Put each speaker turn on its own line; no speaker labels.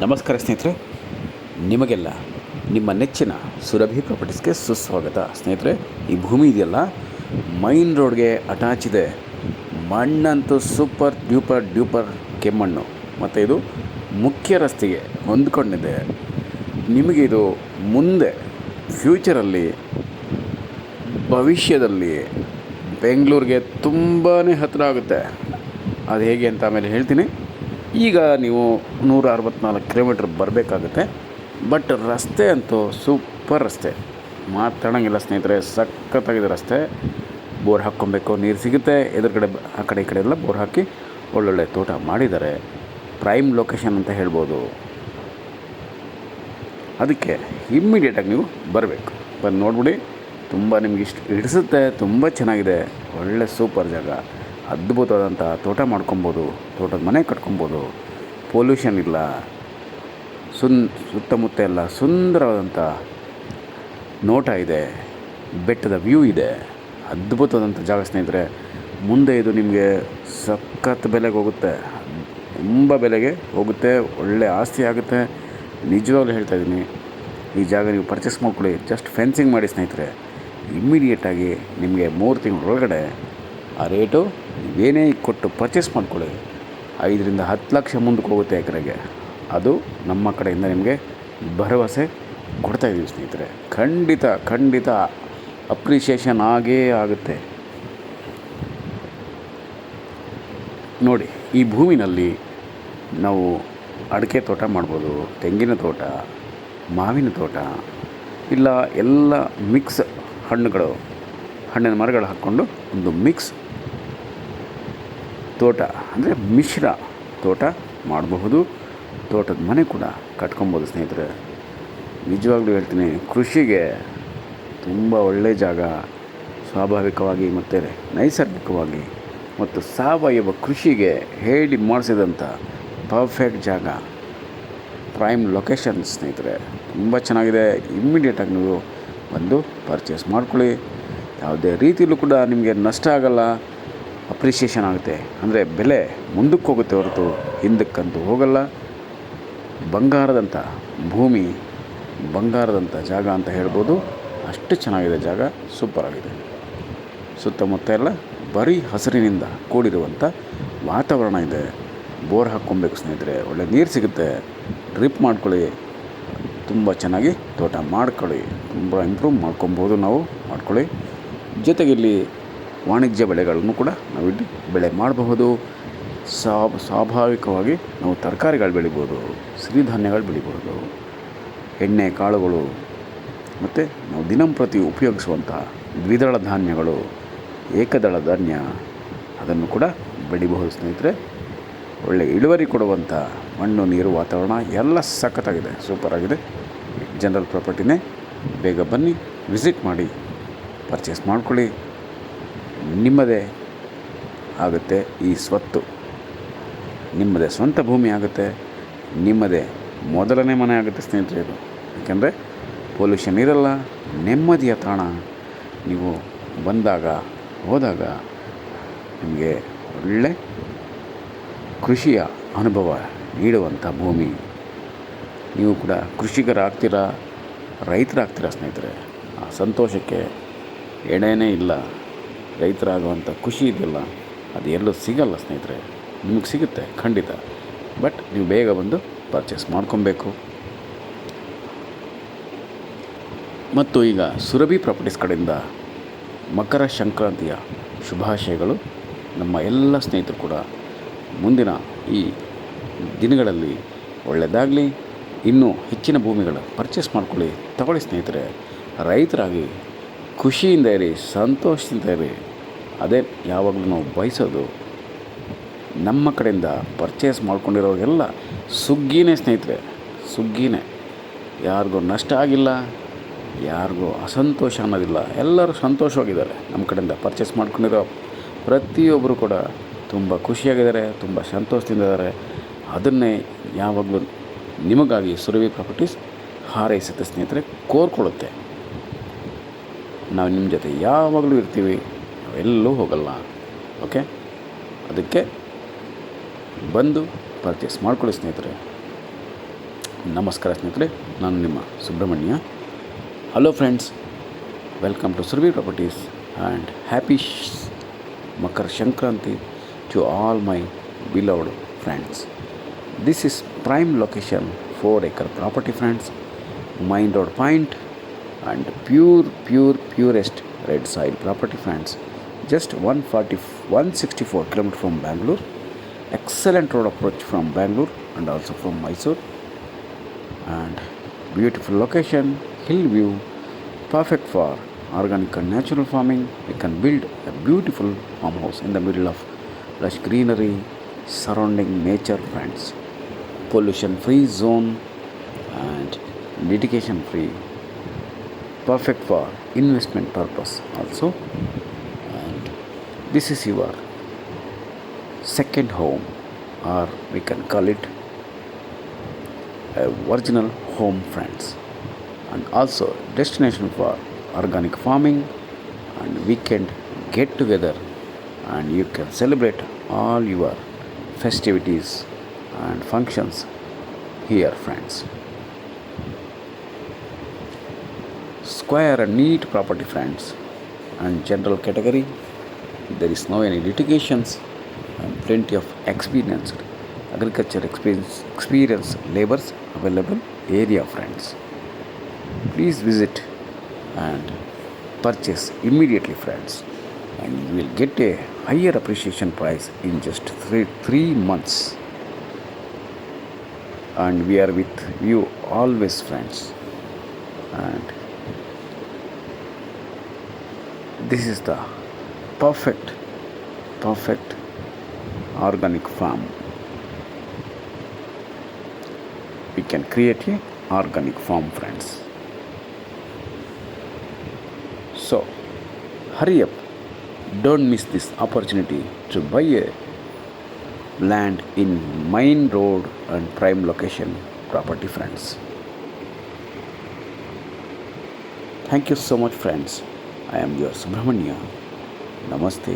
ನಮಸ್ಕಾರ ಸ್ನೇಹಿತರೆ, ನಿಮಗೆಲ್ಲ ನಿಮ್ಮ ನೆಚ್ಚಿನ ಸುರಭಿ ಪ್ರಾಪರ್ಟೀಸ್ಗೆ ಸುಸ್ವಾಗತ. ಸ್ನೇಹಿತರೆ, ಈ ಭೂಮಿ ಇದೆಯಲ್ಲ, ಮೈನ್ ರೋಡ್ಗೆ ಅಟ್ಯಾಚ್ ಇದೆ. ಮಣ್ಣಂತೂ ಸೂಪರ್ ಡ್ಯೂಪರ್ ಕೆಮ್ಮಣ್ಣು, ಮತ್ತು ಇದು ಮುಖ್ಯ ರಸ್ತೆಗೆ ಹೊಂದ್ಕೊಂಡಿದೆ. ನಿಮಗೆ ಇದು ಮುಂದೆ ಫ್ಯೂಚರಲ್ಲಿ ಭವಿಷ್ಯದಲ್ಲಿ ಬೆಂಗಳೂರಿಗೆ ತುಂಬಾ ಹತ್ತಿರ ಆಗುತ್ತೆ. ಅದು ಹೇಗೆ ಅಂತ ಆಮೇಲೆ ಹೇಳ್ತೀನಿ. ಈಗ ನೀವು 164 ಕಿಲೋಮೀಟ್ರ್ ಬರಬೇಕಾಗುತ್ತೆ. ಬಟ್ ರಸ್ತೆ ಅಂತೂ ಸೂಪರ್ ರಸ್ತೆ, ಮಾತಾಡೋಂಗಿಲ್ಲ ಸ್ನೇಹಿತರೆ. ಸಖತ್ತಾಗಿದೆ ರಸ್ತೆ. ಬೋರ್ ಹಾಕ್ಕೊಬೇಕು, ನೀರು ಸಿಗುತ್ತೆ. ಎದುರುಗಡೆ ಆ ಕಡೆ ಈ ಕಡೆ ಎಲ್ಲ ಬೋರ್ ಹಾಕಿ ಒಳ್ಳೊಳ್ಳೆ ತೋಟ ಮಾಡಿದ್ದಾರೆ. ಪ್ರೈಮ್ ಲೊಕೇಶನ್ ಅಂತ ಹೇಳ್ಬೋದು. ಅದಕ್ಕೆ ಇಮ್ಮಿಡಿಯೇಟಾಗಿ ನೀವು ಬರಬೇಕು. ಬಂದು ನೋಡ್ಬಿಡಿ, ತುಂಬ ನಿಮ್ಗೆ ಹಿಡಿಸುತ್ತೆ. ತುಂಬ ಚೆನ್ನಾಗಿದೆ, ಒಳ್ಳೆ ಸೂಪರ್ ಜಾಗ. ಅದ್ಭುತವಾದಂಥ ತೋಟ ಮಾಡ್ಕೊಬೋದು, ತೋಟದ ಮನೆ ಕಟ್ಕೊಬೋದು. ಪೊಲ್ಯೂಷನ್ ಇಲ್ಲ, ಸುತ್ತಮುತ್ತ ಎಲ್ಲ ಸುಂದರವಾದಂಥ ನೋಟ ಇದೆ, ಬೆಟ್ಟದ ವ್ಯೂ ಇದೆ. ಅದ್ಭುತವಾದಂಥ ಜಾಗ ಸ್ನೇಹಿತರೆ. ಮುಂದೆ ಇದು ನಿಮಗೆ ಸಖತ್ ಬೆಲೆಗೆ ಹೋಗುತ್ತೆ, ತುಂಬ ಬೆಲೆಗೆ ಹೋಗುತ್ತೆ, ಒಳ್ಳೆ ಆಸ್ತಿ ಆಗುತ್ತೆ. ನಿಜವಾಗ್ಲೂ ಹೇಳ್ತಾ ಇದ್ದೀನಿ, ಈ ಜಾಗ ನೀವು ಪರ್ಚೇಸ್ ಮಾಡ್ಕೊಳ್ಳಿ. ಜಸ್ಟ್ ಫೆನ್ಸಿಂಗ್ ಮಾಡಿ ಸ್ನೇಹಿತರೆ. ಇಮ್ಮಿಡಿಯೇಟಾಗಿ ನಿಮಗೆ 3 ತಿಂಗಳ ಒಳಗಡೆ ಆ ರೇಟು ನೀವೇನೇ ಕೊಟ್ಟು ಪರ್ಚೇಸ್ ಮಾಡ್ಕೊಳ್ಳಿ, 5 ರಿಂದ 10 ಲಕ್ಷ ಮುಂದಕ್ಕೆ ಹೋಗುತ್ತೆ ಎಕರೆಗೆ. ಅದು ನಮ್ಮ ಕಡೆಯಿಂದ ನಿಮಗೆ ಭರವಸೆ ಕೊಡ್ತಾಯಿದ್ದೀವಿ ಸ್ನೇಹಿತರೆ. ಖಂಡಿತ ಅಪ್ರಿಷಿಯೇಷನ್ ಆಗೇ ಆಗುತ್ತೆ. ನೋಡಿ, ಈ ಭೂಮಿನಲ್ಲಿ ನಾವು ಅಡಿಕೆ ತೋಟ ಮಾಡ್ಬೋದು, ತೆಂಗಿನ ತೋಟ, ಮಾವಿನ ತೋಟ, ಇಲ್ಲ ಎಲ್ಲ ಮಿಕ್ಸ್ ಹಣ್ಣಿನ ಮರಗಳು ಹಾಕ್ಕೊಂಡು ಒಂದು ಮಿಕ್ಸ್ ತೋಟ, ಅಂದರೆ ಮಿಶ್ರ ತೋಟ ಮಾಡಬಹುದು. ತೋಟದ ಮನೆ ಕೂಡ ಕಟ್ಕೊಬೋದು ಸ್ನೇಹಿತರೆ. ನಿಜವಾಗ್ಲೂ ಹೇಳ್ತೀನಿ, ಕೃಷಿಗೆ ತುಂಬ ಒಳ್ಳೆಯ ಜಾಗ. ಸ್ವಾಭಾವಿಕವಾಗಿ ಮತ್ತು ನೈಸರ್ಗಿಕವಾಗಿ ಮತ್ತು ಸಾವಯವ ಕೃಷಿಗೆ ಹೇಳಿ ಮಾಡಿಸಿದಂಥ ಪರ್ಫೆಕ್ಟ್ ಜಾಗ. ಪ್ರೈಮ್ ಲೊಕೇಶನ್ ಸ್ನೇಹಿತರೆ, ತುಂಬ ಚೆನ್ನಾಗಿದೆ. ಇಮ್ಮಿಡಿಯೇಟಾಗಿ ನೀವು ಬಂದು ಪರ್ಚೇಸ್ ಮಾಡ್ಕೊಳ್ಳಿ. ಯಾವುದೇ ರೀತಿಯಲ್ಲೂ ಕೂಡ ನಿಮಗೆ ನಷ್ಟ ಆಗಲ್ಲ, ಅಪ್ರಿಷಿಯೇಷನ್ ಆಗುತ್ತೆ. ಅಂದರೆ ಬೆಲೆ ಮುಂದಕ್ಕೆ ಹೋಗುತ್ತೆ ಹೊರತು ಹಿಂದಕ್ಕಂತೂ ಹೋಗಲ್ಲ. ಬಂಗಾರದಂಥ ಭೂಮಿ, ಬಂಗಾರದಂಥ ಜಾಗ ಅಂತ ಹೇಳ್ಬೋದು. ಅಷ್ಟು ಚೆನ್ನಾಗಿದೆ ಜಾಗ, ಸೂಪರಾಗಿದೆ. ಸುತ್ತಮುತ್ತ ಎಲ್ಲ ಬರೀ ಹಸಿರಿನಿಂದ ಕೂಡಿರುವಂಥ ವಾತಾವರಣ ಇದೆ. ಬೋರ್ ಹಾಕ್ಕೊಬೇಕು ಸ್ನೇಹಿತರೆ, ಒಳ್ಳೆ ನೀರು ಸಿಗುತ್ತೆ. ಡ್ರಿಪ್ ಮಾಡ್ಕೊಳ್ಳಿ, ತುಂಬ ಚೆನ್ನಾಗಿ ತೋಟ ಮಾಡ್ಕೊಳ್ಳಿ. ತುಂಬ ಇಂಪ್ರೂವ್ ಮಾಡ್ಕೊಬೋದು, ನಾವು ಮಾಡ್ಕೊಳ್ಳಿ. ಜೊತೆಗೆ ಇಲ್ಲಿ ವಾಣಿಜ್ಯ ಬೆಳೆಗಳನ್ನು ಕೂಡ ನಾವಿಲ್ಲಿ ಬೆಳೆ ಮಾಡಬಹುದು. ಸ್ವಾಭಾವಿಕವಾಗಿ ನಾವು ತರಕಾರಿಗಳು ಬೆಳಿಬೋದು, ಸಿರಿಧಾನ್ಯಗಳು ಬೆಳಿಬೋದು, ಎಣ್ಣೆ ಕಾಳುಗಳು, ಮತ್ತು ನಾವು ದಿನಂಪ್ರತಿ ಉಪಯೋಗಿಸುವಂಥ ದ್ವಿದಳ ಧಾನ್ಯಗಳು, ಏಕದಳ ಧಾನ್ಯ, ಅದನ್ನು ಕೂಡ ಬೆಳಿಬಹುದು ಸ್ನೇಹಿತರೆ. ಒಳ್ಳೆ ಇಳುವರಿ ಕೊಡುವಂಥ ಮಣ್ಣು, ನೀರು, ವಾತಾವರಣ ಎಲ್ಲ ಸಖತ್ತಾಗಿದೆ, ಸೂಪರಾಗಿದೆ. ಜನರಲ್ ಪ್ರಾಪರ್ಟಿನೇ. ಬೇಗ ಬನ್ನಿ, ವಿಸಿಟ್ ಮಾಡಿ, ಪರ್ಚೇಸ್ ಮಾಡ್ಕೊಳ್ಳಿ. ನಿಮ್ಮದೇ ಆಗುತ್ತೆ ಈ ಸ್ವತ್ತು, ನಿಮ್ಮದೇ ಸ್ವಂತ ಭೂಮಿ ಆಗುತ್ತೆ, ನಿಮ್ಮದೇ ಮೊದಲನೇ ಮನೆ ಆಗುತ್ತೆ ಸ್ನೇಹಿತರೆ ಇದು. ಯಾಕೆಂದರೆ ಪೊಲ್ಯೂಷನ್ ಇರಲ್ಲ, ನೆಮ್ಮದಿಯ ತಾಣ. ನೀವು ಬಂದಾಗ ಹೋದಾಗ ನಿಮಗೆ ಒಳ್ಳೆ ಕೃಷಿಯ ಅನುಭವ ನೀಡುವಂಥ ಭೂಮಿ. ನೀವು ಕೂಡ ಕೃಷಿಕರಾಗ್ತೀರಾ, ರೈತರಾಗ್ತೀರಾ ಸ್ನೇಹಿತರೆ. ಆ ಸಂತೋಷಕ್ಕೆ ಎಡೆನೇ ಇಲ್ಲ. ರೈತರಾಗುವಂಥ ಖುಷಿ ಇದೆಯಲ್ಲ, ಅದು ಎಲ್ಲೂ ಸಿಗಲ್ಲ ಸ್ನೇಹಿತರೆ. ನಿಮಗೆ ಸಿಗುತ್ತೆ ಖಂಡಿತ. ಬಟ್ ನೀವು ಬೇಗ ಬಂದು ಪರ್ಚೇಸ್ ಮಾಡ್ಕೊಬೇಕು. ಮತ್ತು ಈಗ ಸುರಭಿ ಪ್ರಾಪರ್ಟೀಸ್ ಕಡೆಯಿಂದ ಮಕರ ಸಂಕ್ರಾಂತಿಯ ಶುಭಾಶಯಗಳು. ನಮ್ಮ ಎಲ್ಲ ಸ್ನೇಹಿತರು ಕೂಡ ಮುಂದಿನ ಈ ದಿನಗಳಲ್ಲಿ ಒಳ್ಳೆಯದಾಗಲಿ. ಇನ್ನೂ ಹೆಚ್ಚಿನ ಭೂಮಿಗಳು ಪರ್ಚೇಸ್ ಮಾಡ್ಕೊಳ್ಳಿ, ತಗೊಳ್ಳಿ ಸ್ನೇಹಿತರೆ. ರೈತರಾಗಿ ಖುಷಿಯಿಂದ ಇರಿ, ಸಂತೋಷದಿಂದ ಇರಿ. ಅದೇ ಯಾವಾಗಲೂ ನಾವು ಬಯಸೋದು. ನಮ್ಮ ಕಡೆಯಿಂದ ಪರ್ಚೇಸ್ ಮಾಡ್ಕೊಂಡಿರೋರಿಗೆಲ್ಲ ಸುಗ್ಗಿನೇ ಸ್ನೇಹಿತರೆ, ಸುಗ್ಗಿನೇ. ಯಾರಿಗೂ ನಷ್ಟ ಆಗಿಲ್ಲ, ಯಾರಿಗೂ ಅಸಂತೋಷ ಅನ್ನೋದಿಲ್ಲ. ಎಲ್ಲರೂ ಸಂತೋಷವಾಗಿದ್ದಾರೆ. ನಮ್ಮ ಕಡೆಯಿಂದ ಪರ್ಚೇಸ್ ಮಾಡ್ಕೊಂಡಿರೋ ಪ್ರತಿಯೊಬ್ಬರು ಕೂಡ ತುಂಬ ಖುಷಿಯಾಗಿದ್ದಾರೆ, ತುಂಬ ಸಂತೋಷದಿಂದ ಇದ್ದಾರೆ. ಅದನ್ನೇ ಯಾವಾಗಲೂ ನಿಮಗಾಗಿ ಸುರಭಿ ಪ್ರಾಪರ್ಟೀಸ್ ಹಾರೈಸುತ್ತೆ ಸ್ನೇಹಿತರೆ, ಕೋರ್ಕೊಳ್ಳುತ್ತೆ. ನಾವು ನಿಮ್ಮ ಜೊತೆ ಯಾವಾಗಲೂ ಇರ್ತೀವಿ, ನಾವೆಲ್ಲೂ ಹೋಗಲ್ಲ. ಓಕೆ, ಅದಕ್ಕೆ ಬಂದು ಪರ್ಚೇಸ್ ಮಾಡ್ಕೊಳ್ಳಿ ಸ್ನೇಹಿತರೆ. ನಮಸ್ಕಾರ ಸ್ನೇಹಿತರೆ, ನಾನು ನಿಮ್ಮ Subrahmanya. Hello friends, welcome to Surabhi properties and happy Makar Sankranti to all my beloved friends. This is prime location 4-acre property friends, Main Road Point and purest red soil property friends. Just 164 km from Bangalore. Excellent road approach from Bangalore and also from Mysore. And beautiful location, hill view, perfect for organic and natural farming. We can build a beautiful farmhouse in the middle of lush greenery surrounding nature friends, pollution free zone and litigation free, perfect for investment purpose also. And this is your second home, or we can call it a original home friends, and also destination for organic farming and weekend get together, and you can celebrate all your festivities and functions here friends. Square and neat property friends, and general category, there is no any litigations, and plenty of experienced agriculture experience laborers available area friends. Please visit and purchase immediately friends, and you will get a higher appreciation price in just 3 months. And we are with you always friends. And this is the perfect organic farm. We can create a organic farm friends. So hurry up, don't miss this opportunity to buy a land in Main Road and prime location property friends. Thank you so much friends. I am your Subramanya. Namaste.